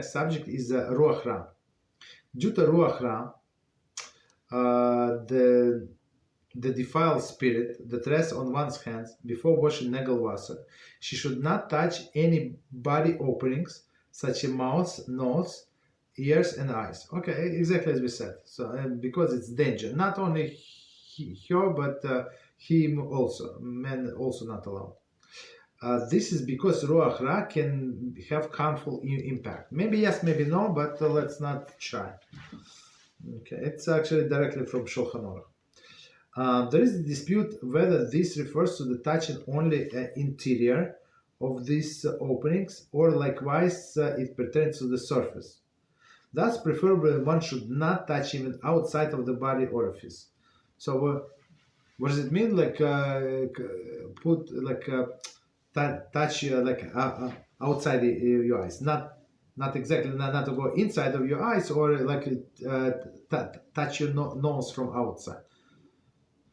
subject is Ruach Ra. Due to Ruach Ra, the defiled spirit that rests on one's hands before washing Negel Wasser, she should not touch any body openings such as mouth, nose, ears, and eyes. Okay, exactly as we said. So, because it's danger, not only her but him also. Men also not allowed. This is because Ruach Ra can have harmful impact. Maybe yes, maybe no, but let's not try. Okay, it's actually directly from Shulchan Aruch. There is a dispute whether this refers to the touching only interior of these openings, or likewise it pertains to the surface. Thus, preferably one should not touch even outside of the body orifice. So, what does it mean? Like put like touch outside your eyes, not exactly not to go inside of your eyes, or like touch your nose from outside.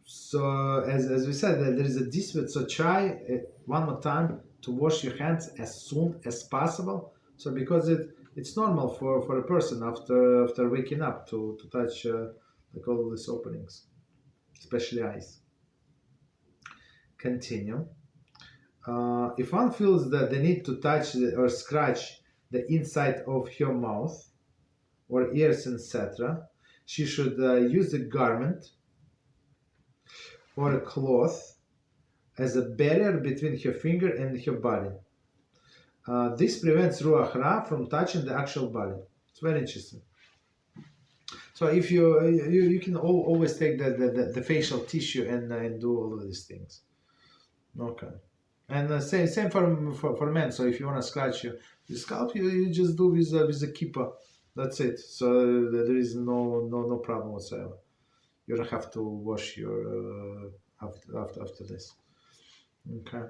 So as we said, there is a dispute. So try one more time to wash your hands as soon as possible. So because it's normal for a person after waking up to touch like all of these openings, especially eyes. Continue. If one feels that they need to touch or scratch the inside of her mouth or ears, etc., she should use a garment or a cloth as a barrier between her finger and her body. This prevents Ruach Ra from touching the actual body. It's very interesting. So if you can always take the facial tissue and do all of these things. Okay. And same for men. So if you want to scratch your scalp, you just do with a kippah. That's it. So there is no problem whatsoever. You don't have to wash your after this. Okay.